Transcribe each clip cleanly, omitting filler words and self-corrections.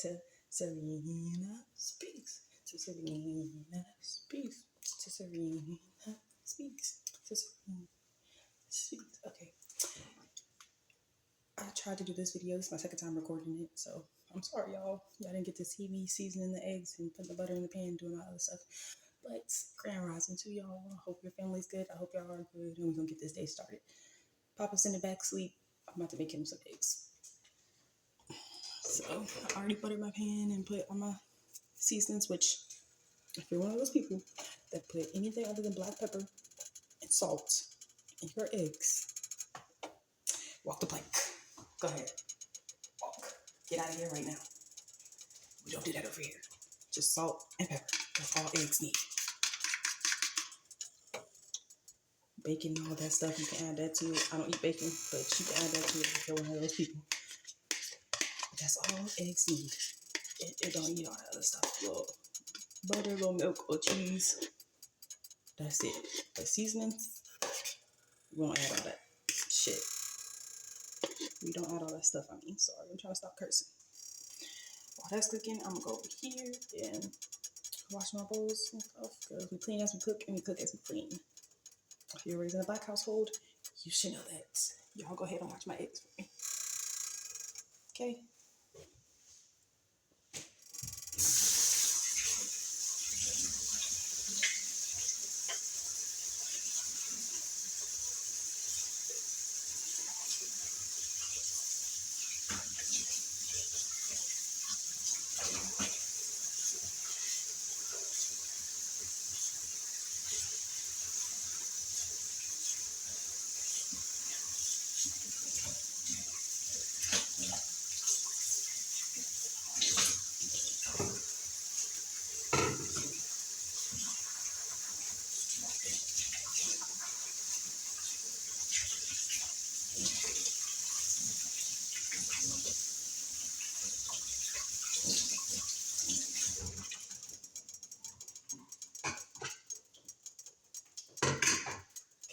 to Sarena Speaks. To Sarena Speaks. To Sarena Speaks. To Sarena Speaks. Okay. I tried to do this video. This is my second time recording it, so I'm sorry, y'all. Y'all didn't get to see me seasoning the eggs and putting the butter in the pan, doing all that other stuff. But grand rising to y'all. I hope your family's good. I hope y'all are good, and we're gonna get this day started. Papa's in the back sleep. I'm about to make him some eggs. So I already buttered my pan and put all my seasonings, which if you're one of those people that put anything other than black pepper and salt in your eggs, walk the plank. Go ahead. Walk. Get out of here right now. We don't do that over here. Just salt and pepper. That's all eggs need. Bacon and all that stuff, you can add that to it. I don't eat bacon, but you can add that to it if you're one of those people. That's all eggs need. It don't need all that other stuff. Little butter, little milk, or cheese. That's it. But seasonings, we won't add all that shit. We don't add all that stuff. Sorry, I'm trying to stop cursing. While that's cooking, I'm gonna go over here and wash my bowls and stuff, because we clean as we cook and we cook as we clean. If you're raised in a black household, you should know that. Y'all go ahead and watch my eggs for me. Okay.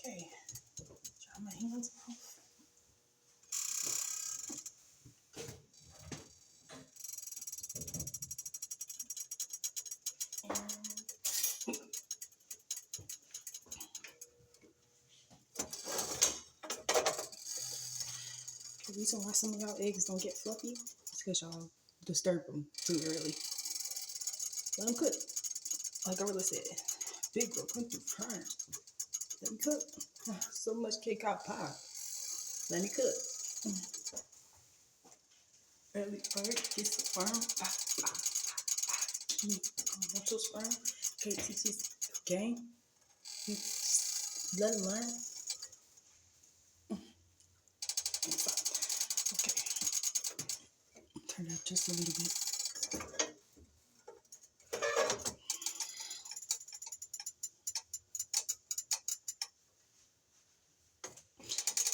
Okay, dry my hands off. The reason why some of y'all eggs don't get fluffy is because y'all disturb them too early. Let them cook. Like Gorilla said, big girl, come through crying. Let me cook. So much cake out pie. Let me cook. Early bird gets the firm. Want your sperm? Okay, teach this game. Let it learn. Okay. Turn it up just a little bit.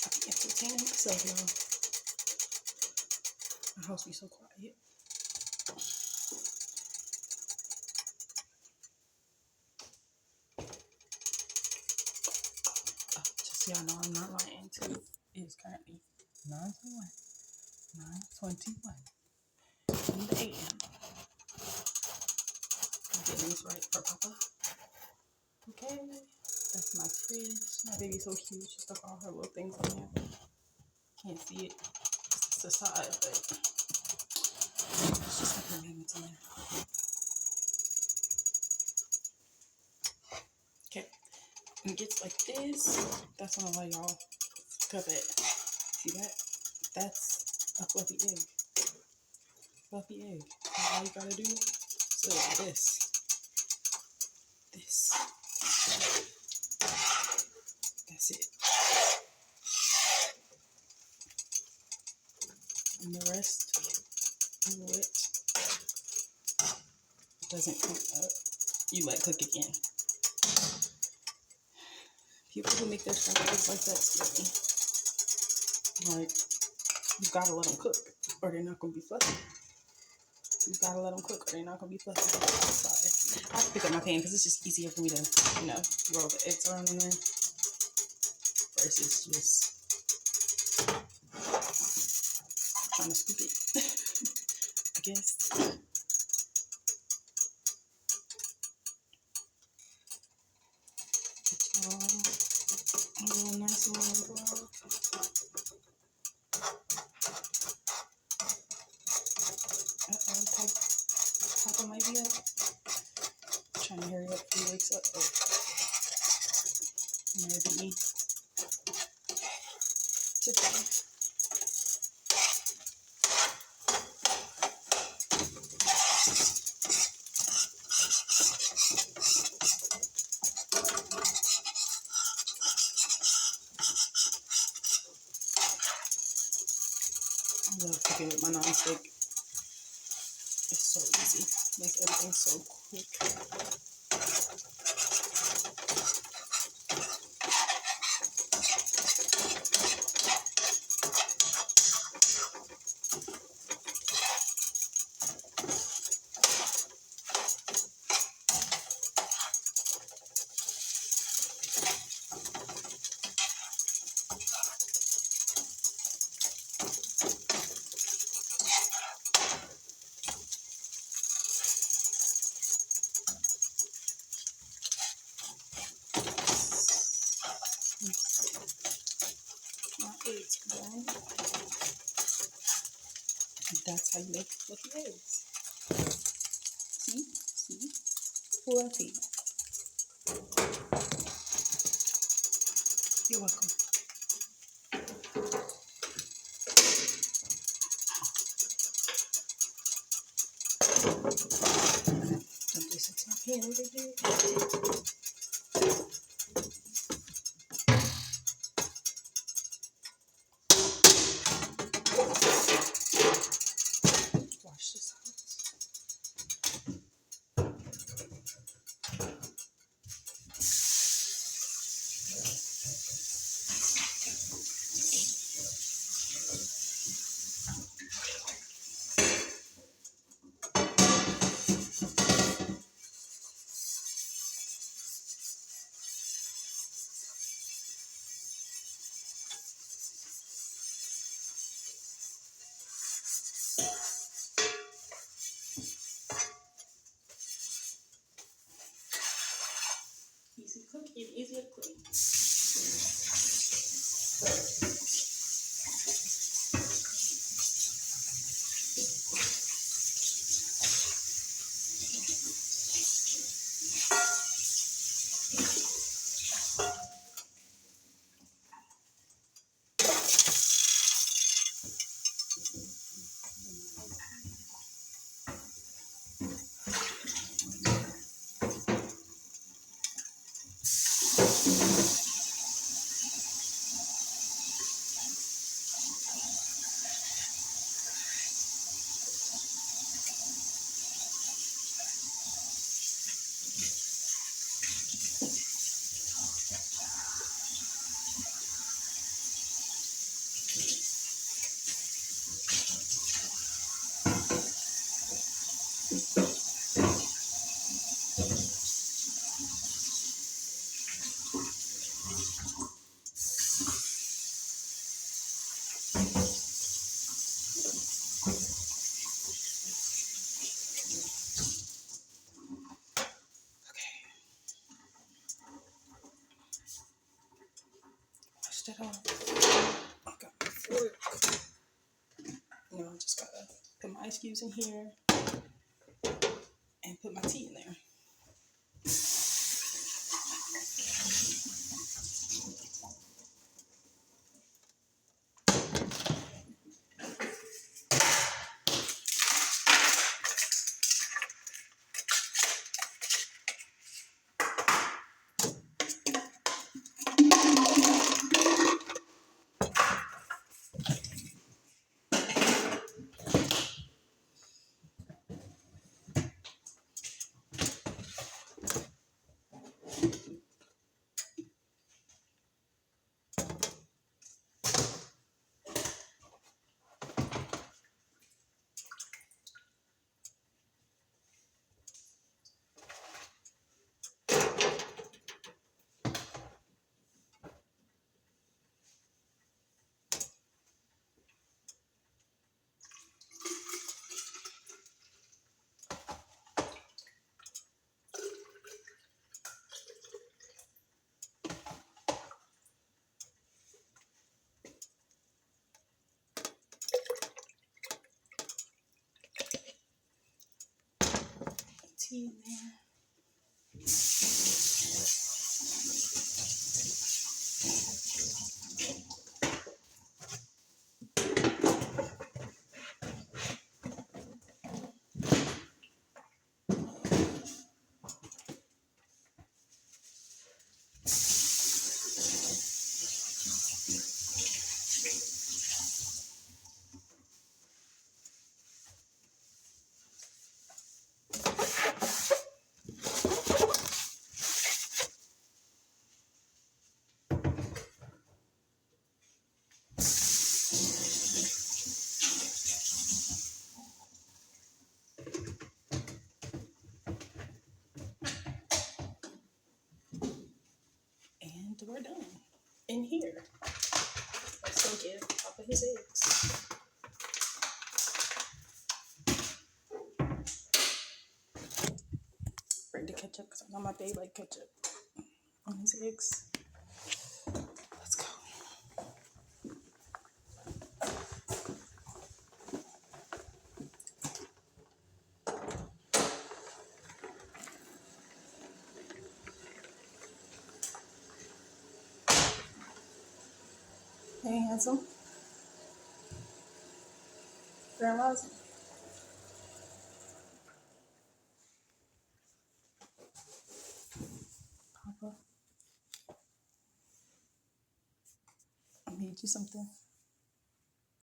I'll be entertaining myself, y'all. My house be so quiet. Just so y'all know, I'm not lying. It is currently 9:21 in the AM. I'm getting this right for Papa. Okay, that's my fridge. My baby's so cute. She stuck all her little things in there. Can't see it. It's the side, but she's stuck her magnets in there. Okay, when it gets like this, that's when I let y'all cup it. See that? That's a fluffy egg. Fluffy egg. And all you gotta do is like this. This. That's it. And the rest of it doesn't come up. You let cook again. People who make their stuff eggs like that scare me. Like, you gotta let them cook, or they're not gonna be fluffy. You gotta let them cook, or they're not gonna be fluffy. Sorry. I have to pick up my pan because it's just easier for me to, roll the eggs around in there versus just trying to scoop it. I guess. A little nice and brown. Papa might be up. Trying to hurry up before he wakes up, but maybe me today. I love cooking with my nonstick. It's so easy. Makes everything so quick. My eggs done. That's how you make fluffy eggs. See, fluffy. You're welcome. Dump this into my pan a little bit. Wash this out. Easy to cook and easy to clean. Wash that off. I got my fork. Now I just gotta put my ice cubes in here and put my tea in there. tea in there. And we're done. In here, let's go give Papa his eggs. Bring the ketchup because I know my baby like ketchup on his eggs. Let's go. Hey, handsome. Grandma's. Papa, I made you something.